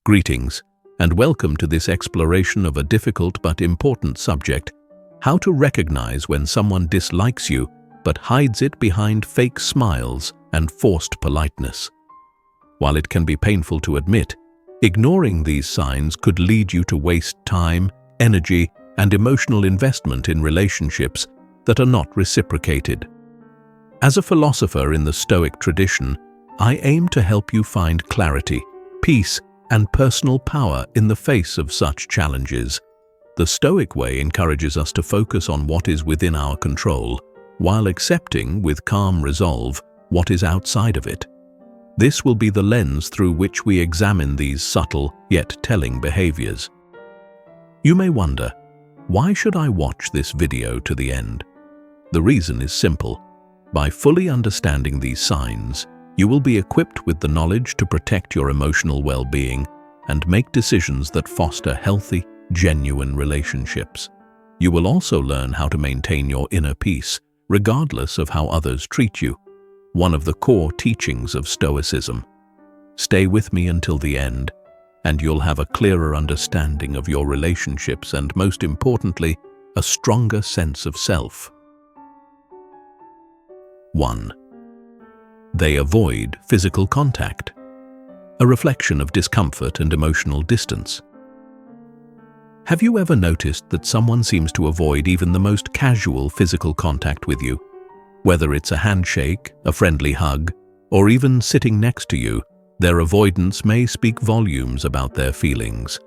Greetings, and welcome to this exploration of a difficult but important subject: how to recognize when someone dislikes you but hides it behind fake smiles and forced politeness. While it can be painful to admit, ignoring these signs could lead you to waste time, energy, and emotional investment in relationships that are not reciprocated. As a philosopher in the Stoic tradition, I aim to help you find clarity, peace, and personal power in the face of such challenges. The Stoic way encourages us to focus on what is within our control, while accepting with calm resolve what is outside of it. This will be the lens through which we examine these subtle yet telling behaviors. You may wonder, why should I watch this video to the end? The reason is simple. By fully understanding these signs, you will be equipped with the knowledge to protect your emotional well-being and make decisions that foster healthy, genuine relationships. You will also learn how to maintain your inner peace, regardless of how others treat you, one of the core teachings of Stoicism. Stay with me until the end, and you'll have a clearer understanding of your relationships and, most importantly, a stronger sense of self. 1. They avoid physical contact, a reflection of discomfort and emotional distance. Have you ever noticed that someone seems to avoid even the most casual physical contact with you? Whether it's a handshake, a friendly hug, or even sitting next to you, their avoidance may speak volumes about their feelings.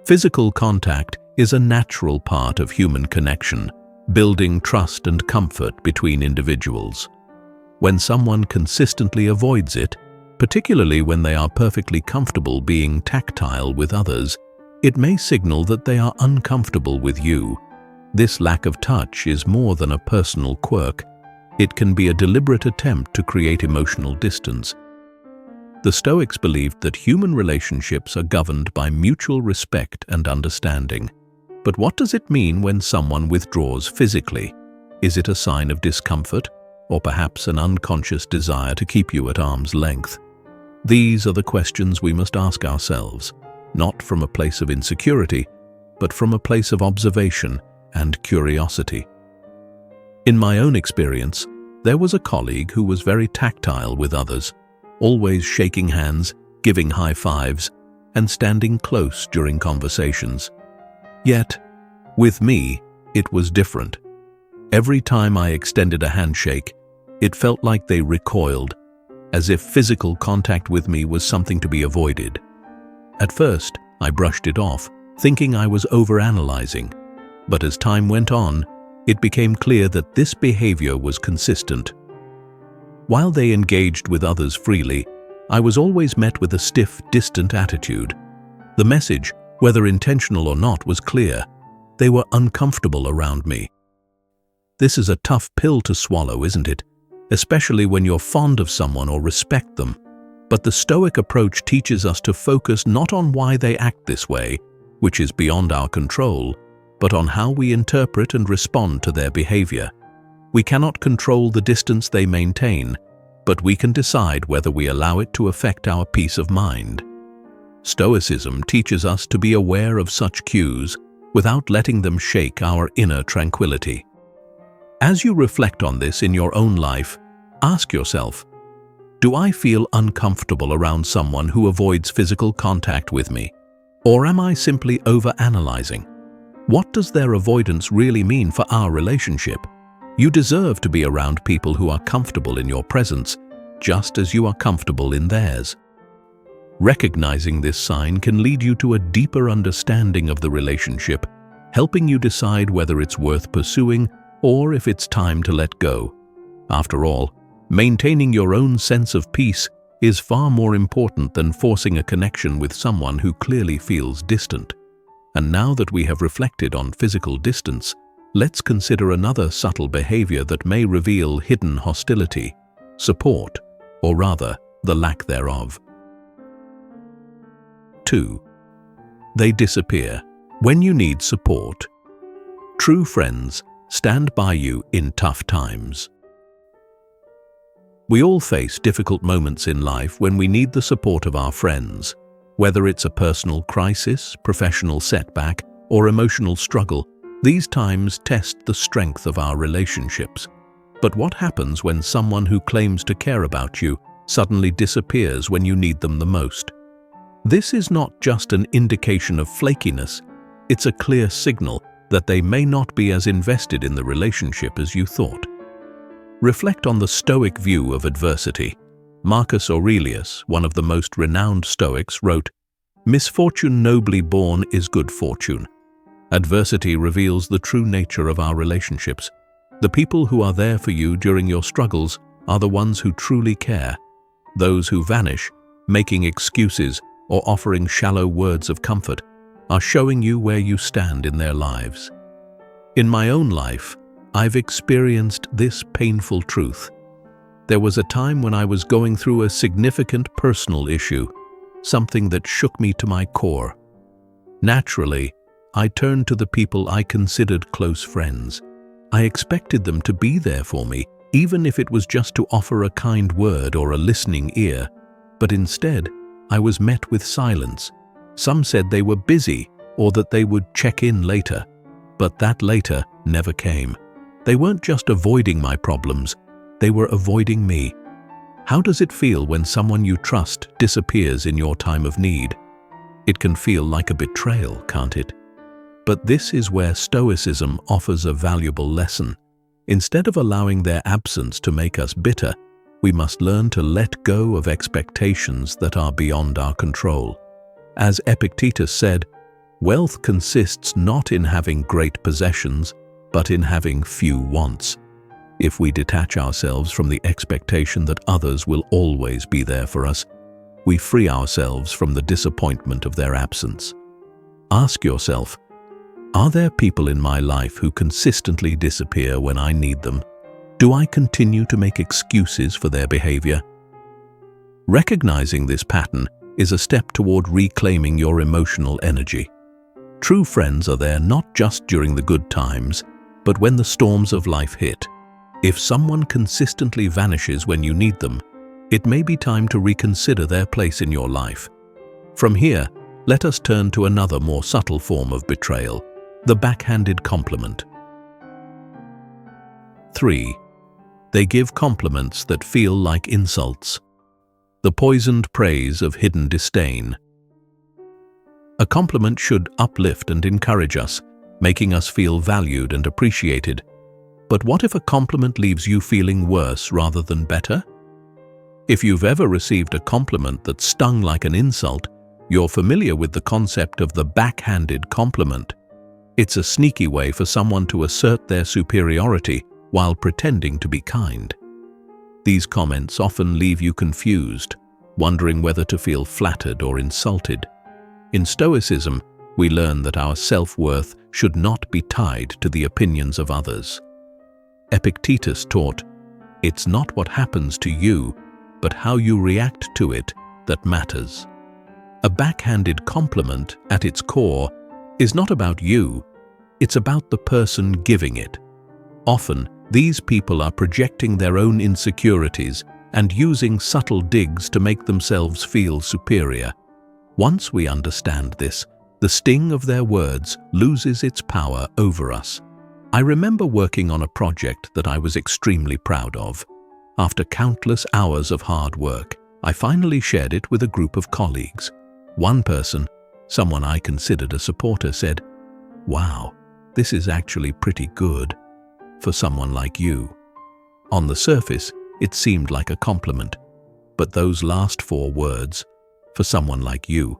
Physical contact is a natural part of human connection, building trust and comfort between individuals. When someone consistently avoids it, particularly when they are perfectly comfortable being tactile with others, it may signal that they are uncomfortable with you. This lack of touch is more than a personal quirk. It can be a deliberate attempt to create emotional distance. The Stoics believed that human relationships are governed by mutual respect and understanding. But what does it mean when someone withdraws physically? Is it a sign of discomfort, or perhaps an unconscious desire to keep you at arm's length? These are the questions we must ask ourselves, not from a place of insecurity, but from a place of observation and curiosity. In my own experience, there was a colleague who was very tactile with others, always shaking hands, giving high fives, and standing close during conversations. Yet, with me, it was different. Every time I extended a handshake, it felt like they recoiled, as if physical contact with me was something to be avoided. At first, I brushed it off, thinking I was overanalyzing. But as time went on, it became clear that this behavior was consistent. While they engaged with others freely, I was always met with a stiff, distant attitude. The message, whether intentional or not, was clear. They were uncomfortable around me. This is a tough pill to swallow, isn't it? Especially when you're fond of someone or respect them. But the Stoic approach teaches us to focus not on why they act this way, which is beyond our control, but on how we interpret and respond to their behavior. We cannot control the distance they maintain, but we can decide whether we allow it to affect our peace of mind. Stoicism teaches us to be aware of such cues without letting them shake our inner tranquility. As you reflect on this in your own life, ask yourself, do I feel uncomfortable around someone who avoids physical contact with me? Or am I simply overanalyzing? What does their avoidance really mean for our relationship? You deserve to be around people who are comfortable in your presence, just as you are comfortable in theirs. Recognizing this sign can lead you to a deeper understanding of the relationship, helping you decide whether it's worth pursuing or if it's time to let go. After all, maintaining your own sense of peace is far more important than forcing a connection with someone who clearly feels distant. And now that we have reflected on physical distance, let's consider another subtle behavior that may reveal hidden hostility, support, or rather, the lack thereof. 2. They disappear when you need support. True friends stand by you in tough times. We all face difficult moments in life when we need the support of our friends. Whether it's a personal crisis, professional setback, or emotional struggle, these times test the strength of our relationships. But what happens when someone who claims to care about you suddenly disappears when you need them the most? This is not just an indication of flakiness, it's a clear signal that they may not be as invested in the relationship as you thought. Reflect on the Stoic view of adversity. Marcus Aurelius, one of the most renowned Stoics, wrote, "Misfortune nobly borne is good fortune." Adversity reveals the true nature of our relationships. The people who are there for you during your struggles are the ones who truly care. Those who vanish, making excuses or offering shallow words of comfort, are showing you where you stand in their lives. In my own life, I've experienced this painful truth. There was a time when I was going through a significant personal issue, something that shook me to my core. Naturally, I turned to the people I considered close friends. I expected them to be there for me, even if it was just to offer a kind word or a listening ear. But instead, I was met with silence. Some said they were busy or that they would check in later, but that later never came. They weren't just avoiding my problems, they were avoiding me. How does it feel when someone you trust disappears in your time of need? It can feel like a betrayal, can't it? But this is where Stoicism offers a valuable lesson. Instead of allowing their absence to make us bitter, we must learn to let go of expectations that are beyond our control. As Epictetus said, "Wealth consists not in having great possessions, but in having few wants." If we detach ourselves from the expectation that others will always be there for us, we free ourselves from the disappointment of their absence. Ask yourself, are there people in my life who consistently disappear when I need them? Do I continue to make excuses for their behavior? Recognizing this pattern is a step toward reclaiming your emotional energy. True friends are there not just during the good times, but when the storms of life hit. If someone consistently vanishes when you need them, it may be time to reconsider their place in your life. From here, let us turn to another more subtle form of betrayal, the backhanded compliment. 3. They give compliments that feel like insults. The poisoned praise of hidden disdain. A compliment should uplift and encourage us, making us feel valued and appreciated. But what if a compliment leaves you feeling worse rather than better? If you've ever received a compliment that stung like an insult, you're familiar with the concept of the backhanded compliment. It's a sneaky way for someone to assert their superiority while pretending to be kind. These comments often leave you confused, wondering whether to feel flattered or insulted. In Stoicism, we learn that our self-worth should not be tied to the opinions of others. Epictetus taught, "It's not what happens to you, but how you react to it that matters." A backhanded compliment, at its core, is not about you, it's about the person giving it. Often, these people are projecting their own insecurities and using subtle digs to make themselves feel superior. Once we understand this, the sting of their words loses its power over us. I remember working on a project that I was extremely proud of. After countless hours of hard work, I finally shared it with a group of colleagues. One person, someone I considered a supporter, said, "Wow, this is actually pretty good for someone like you." On the surface, it seemed like a compliment, but those last 4 words, "for someone like you,"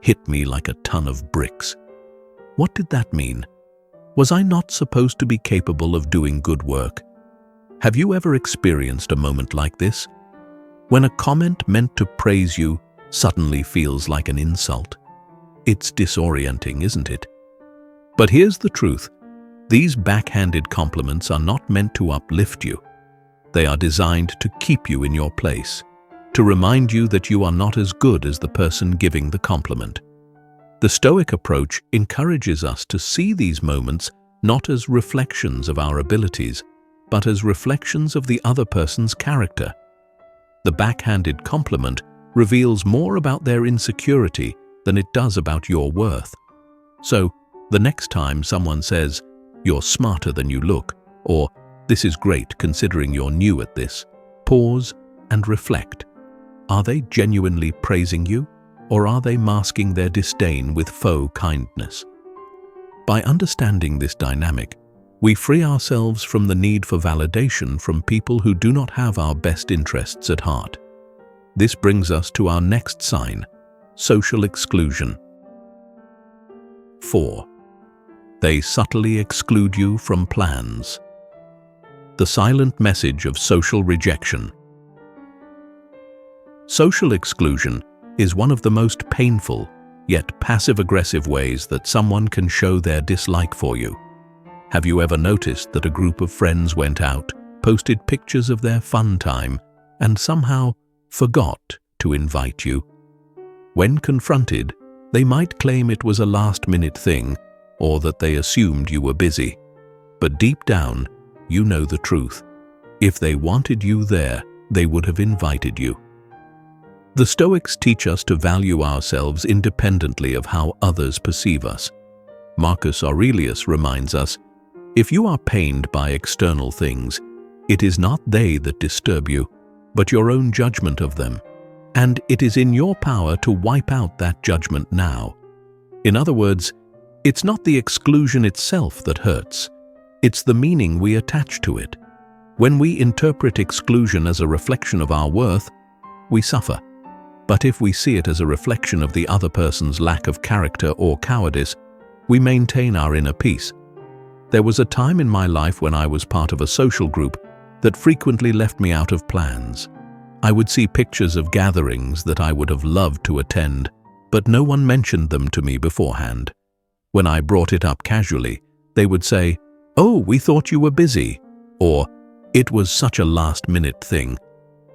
hit me like a ton of bricks. What did that mean? Was I not supposed to be capable of doing good work? Have you ever experienced a moment like this? When a comment meant to praise you suddenly feels like an insult? It's disorienting, isn't it? But here's the truth. These backhanded compliments are not meant to uplift you. They are designed to keep you in your place, to remind you that you are not as good as the person giving the compliment. The Stoic approach encourages us to see these moments not as reflections of our abilities, but as reflections of the other person's character. The backhanded compliment reveals more about their insecurity than it does about your worth. So, the next time someone says, "You're smarter than you look," or "This is great considering you're new at this," pause and reflect. Are they genuinely praising you, or are they masking their disdain with faux kindness? By understanding this dynamic, we free ourselves from the need for validation from people who do not have our best interests at heart. This brings us to our next sign, social exclusion. 4. They subtly exclude you from plans. The silent message of social rejection. Social exclusion is one of the most painful, yet passive-aggressive ways that someone can show their dislike for you. Have you ever noticed that a group of friends went out, posted pictures of their fun time, and somehow forgot to invite you? When confronted, they might claim it was a last-minute thing or that they assumed you were busy. But deep down, you know the truth. If they wanted you there, they would have invited you. The Stoics teach us to value ourselves independently of how others perceive us. Marcus Aurelius reminds us, if you are pained by external things, it is not they that disturb you, but your own judgment of them. And it is in your power to wipe out that judgment now. In other words, it's not the exclusion itself that hurts, it's the meaning we attach to it. When we interpret exclusion as a reflection of our worth, we suffer. But if we see it as a reflection of the other person's lack of character or cowardice, we maintain our inner peace. There was a time in my life when I was part of a social group that frequently left me out of plans. I would see pictures of gatherings that I would have loved to attend, but no one mentioned them to me beforehand. When I brought it up casually, they would say, "Oh, we thought you were busy," or "It was such a last-minute thing."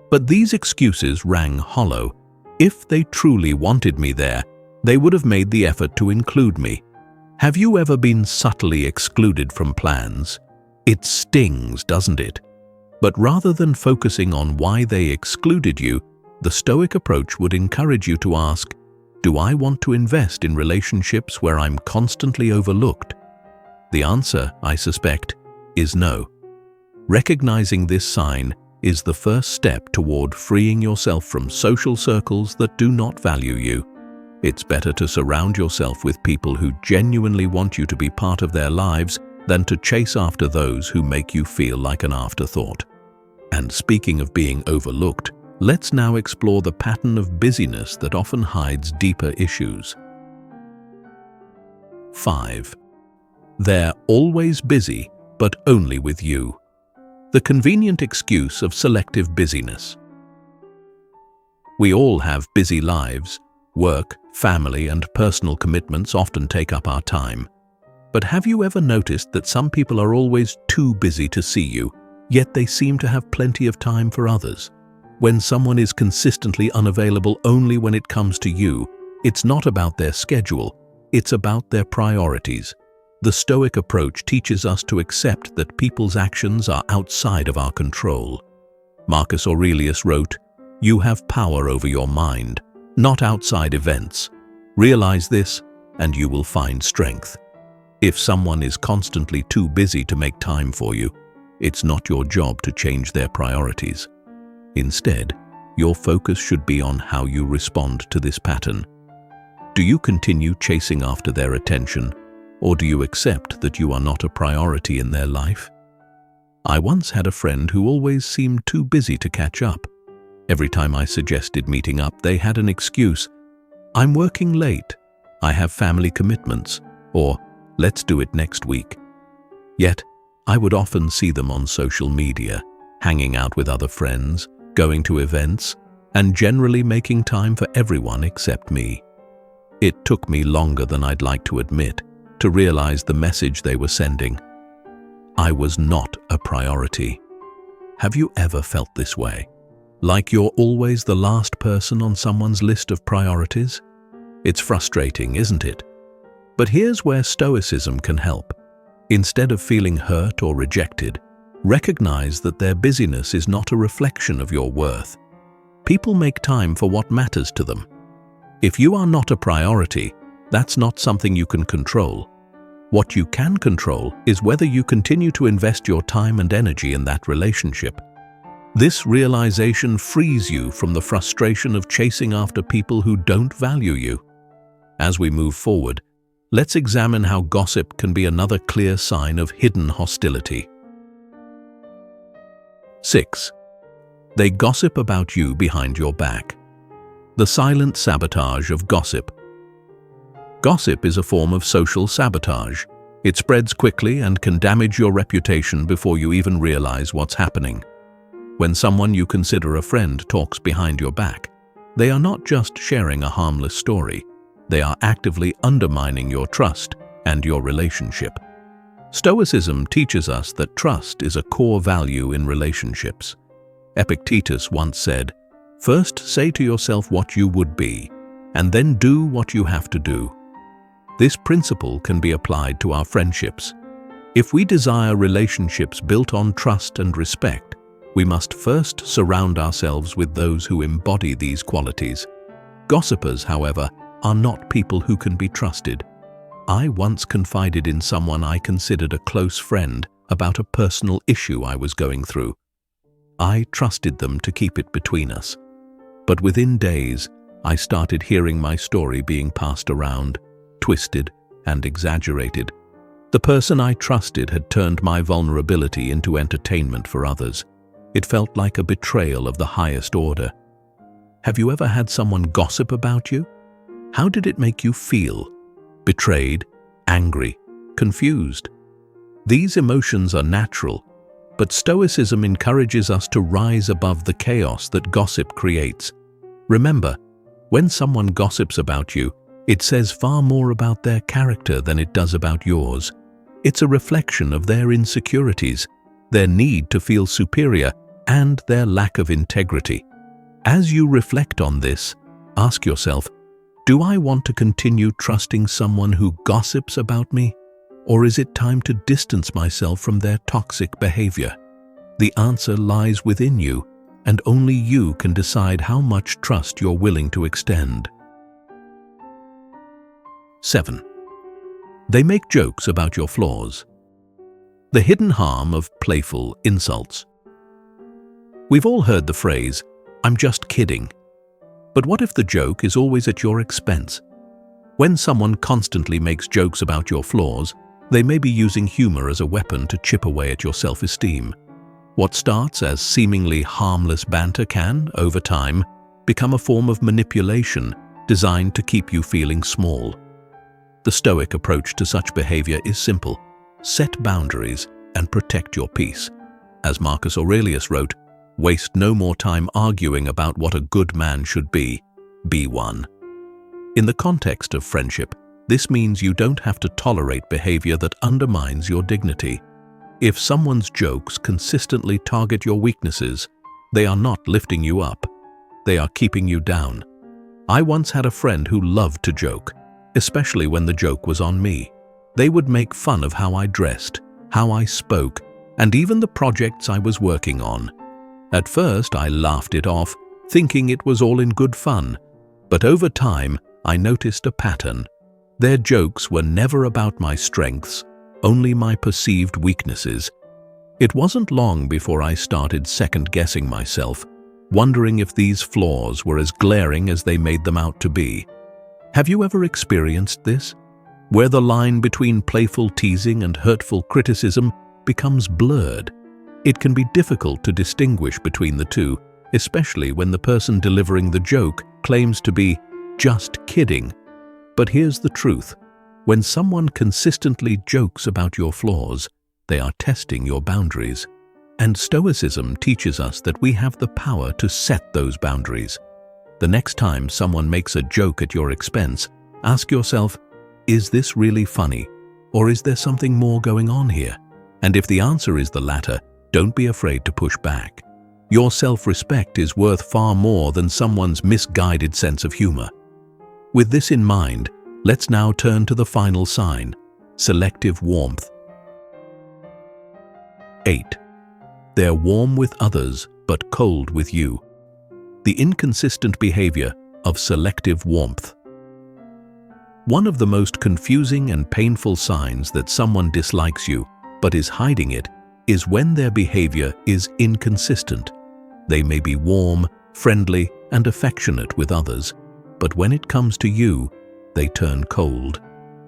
But these excuses rang hollow. If they truly wanted me there, they would have made the effort to include me. Have you ever been subtly excluded from plans? It stings, doesn't it? But rather than focusing on why they excluded you, the Stoic approach would encourage you to ask, do I want to invest in relationships where I'm constantly overlooked? The answer, I suspect, is no. Recognizing this sign is the first step toward freeing yourself from social circles that do not value you. It's better to surround yourself with people who genuinely want you to be part of their lives than to chase after those who make you feel like an afterthought. And speaking of being overlooked, let's now explore the pattern of busyness that often hides deeper issues. 5. They're always busy, but only with you. The convenient excuse of selective busyness. We all have busy lives. Work, family, and personal commitments often take up our time. But have you ever noticed that some people are always too busy to see you, yet they seem to have plenty of time for others? When someone is consistently unavailable only when it comes to you, it's not about their schedule, it's about their priorities. The Stoic approach teaches us to accept that people's actions are outside of our control. Marcus Aurelius wrote, "You have power over your mind, not outside events. Realize this, and you will find strength." If someone is constantly too busy to make time for you, it's not your job to change their priorities. Instead, your focus should be on how you respond to this pattern. Do you continue chasing after their attention, or do you accept that you are not a priority in their life? I once had a friend who always seemed too busy to catch up. Every time I suggested meeting up, they had an excuse. "I'm working late," "I have family commitments," or "Let's do it next week." Yet, I would often see them on social media, hanging out with other friends, going to events, and generally making time for everyone except me. It took me longer than I'd like to admit to realize the message they were sending. I was not a priority. Have you ever felt this way? Like you're always the last person on someone's list of priorities? It's frustrating, isn't it? But here's where Stoicism can help. Instead of feeling hurt or rejected, recognize that their busyness is not a reflection of your worth. People make time for what matters to them. If you are not a priority, that's not something you can control. What you can control is whether you continue to invest your time and energy in that relationship. This realization frees you from the frustration of chasing after people who don't value you. As we move forward, let's examine how gossip can be another clear sign of hidden hostility. 6. They gossip about you behind your back. The silent sabotage of gossip. Gossip is a form of social sabotage. It spreads quickly and can damage your reputation before you even realize what's happening. When someone you consider a friend talks behind your back, they are not just sharing a harmless story. They are actively undermining your trust and your relationship. Stoicism teaches us that trust is a core value in relationships. Epictetus once said, "First say to yourself what you would be, and then do what you have to do." This principle can be applied to our friendships. If we desire relationships built on trust and respect, we must first surround ourselves with those who embody these qualities. Gossipers, however, are not people who can be trusted. I once confided in someone I considered a close friend about a personal issue I was going through. I trusted them to keep it between us. But within days, I started hearing my story being passed around, twisted and exaggerated. The person I trusted had turned my vulnerability into entertainment for others. It felt like a betrayal of the highest order. Have you ever had someone gossip about you? How did it make you feel? Betrayed, angry, confused? These emotions are natural, but Stoicism encourages us to rise above the chaos that gossip creates. Remember, when someone gossips about you, it says far more about their character than it does about yours. It's a reflection of their insecurities, their need to feel superior, and their lack of integrity. As you reflect on this, ask yourself, do I want to continue trusting someone who gossips about me? Or is it time to distance myself from their toxic behavior? The answer lies within you, and only you can decide how much trust you're willing to extend. 7. They make jokes about your flaws. The hidden harm of playful insults. We've all heard the phrase, "I'm just kidding." But what if the joke is always at your expense? When someone constantly makes jokes about your flaws, they may be using humor as a weapon to chip away at your self-esteem. What starts as seemingly harmless banter can, over time, become a form of manipulation designed to keep you feeling small. The Stoic approach to such behavior is simple: set boundaries and protect your peace. As Marcus Aurelius wrote, "Waste no more time arguing about what a good man should be one." In the context of friendship, this means you don't have to tolerate behavior that undermines your dignity. If someone's jokes consistently target your weaknesses, they are not lifting you up. They are keeping you down. I once had a friend who loved to joke, especially when the joke was on me. They would make fun of how I dressed, how I spoke, and even the projects I was working on. At first, I laughed it off, thinking it was all in good fun. But over time, I noticed a pattern. Their jokes were never about my strengths, only my perceived weaknesses. It wasn't long before I started second-guessing myself, wondering if these flaws were as glaring as they made them out to be. Have you ever experienced this? Where the line between playful teasing and hurtful criticism becomes blurred. It can be difficult to distinguish between the two, especially when the person delivering the joke claims to be just kidding. But here's the truth. When someone consistently jokes about your flaws, they are testing your boundaries. And Stoicism teaches us that we have the power to set those boundaries. The next time someone makes a joke at your expense, ask yourself, is this really funny? Or is there something more going on here? And if the answer is the latter, don't be afraid to push back. Your self-respect is worth far more than someone's misguided sense of humor. With this in mind, let's now turn to the final sign: selective warmth. 8. They're warm with others, but cold with you. the inconsistent behavior of selective warmth. One of the most confusing and painful signs that someone dislikes you but is hiding it is when their behavior is inconsistent. They may be warm, friendly, and affectionate with others, but when it comes to you, they turn cold.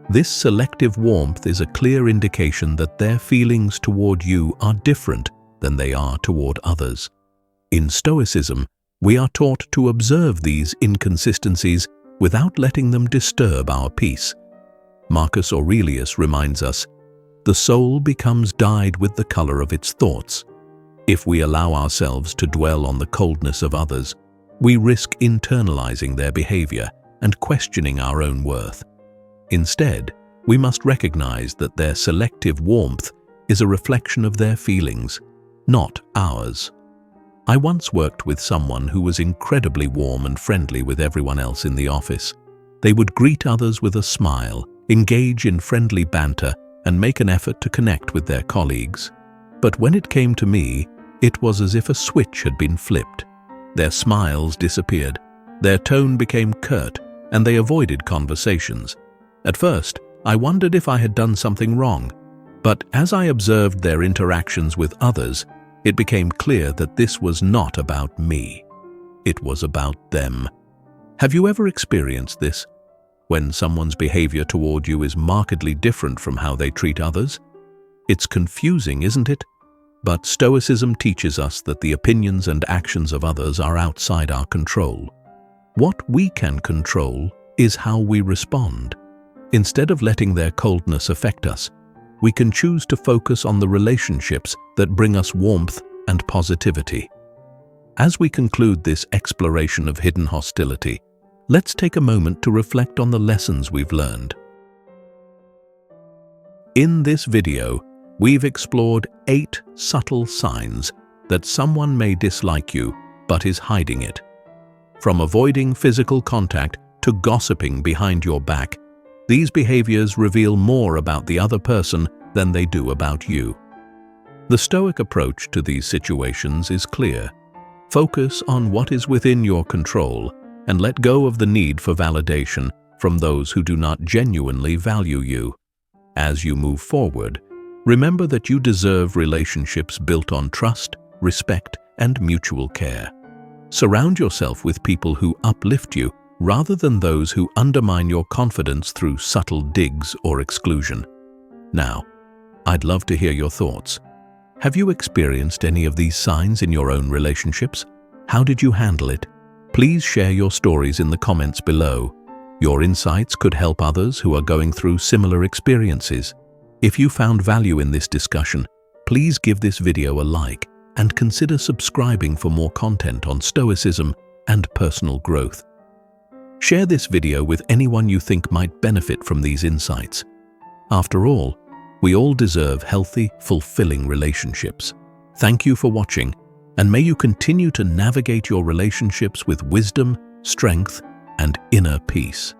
This selective warmth is a clear indication that their feelings toward you are different than they are toward others. In Stoicism, we are taught to observe these inconsistencies without letting them disturb our peace. Marcus Aurelius reminds us, "The soul becomes dyed with the color of its thoughts." If we allow ourselves to dwell on the coldness of others, we risk internalizing their behavior and questioning our own worth. Instead, we must recognize that their selective warmth is a reflection of their feelings, not ours. I once worked with someone who was incredibly warm and friendly with everyone else in the office. They would greet others with a smile, engage in friendly banter, and make an effort to connect with their colleagues. But when it came to me, it was as if a switch had been flipped. Their smiles disappeared, their tone became curt, and they avoided conversations. At first, I wondered if I had done something wrong, but as I observed their interactions with others, it became clear that this was not about me. It was about them. Have you ever experienced this? When someone's behavior toward you is markedly different from how they treat others? It's confusing, isn't it? But Stoicism teaches us that the opinions and actions of others are outside our control. What we can control is how we respond. Instead of letting their coldness affect us, we can choose to focus on the relationships that bring us warmth and positivity. As we conclude this exploration of hidden hostility, let's take a moment to reflect on the lessons we've learned. In this video, we've explored 8 subtle signs that someone may dislike you but is hiding it. From avoiding physical contact to gossiping behind your back, these behaviors reveal more about the other person than they do about you. The Stoic approach to these situations is clear. Focus on what is within your control and let go of the need for validation from those who do not genuinely value you. As you move forward, remember that you deserve relationships built on trust, respect, and mutual care. Surround yourself with people who uplift you rather than those who undermine your confidence through subtle digs or exclusion. Now, I'd love to hear your thoughts. Have you experienced any of these signs in your own relationships? How did you handle it? Please share your stories in the comments below. Your insights could help others who are going through similar experiences. If you found value in this discussion, please give this video a like and consider subscribing for more content on Stoicism and personal growth. Share this video with anyone you think might benefit from these insights. After all, we all deserve healthy, fulfilling relationships. Thank you for watching, and may you continue to navigate your relationships with wisdom, strength, and inner peace.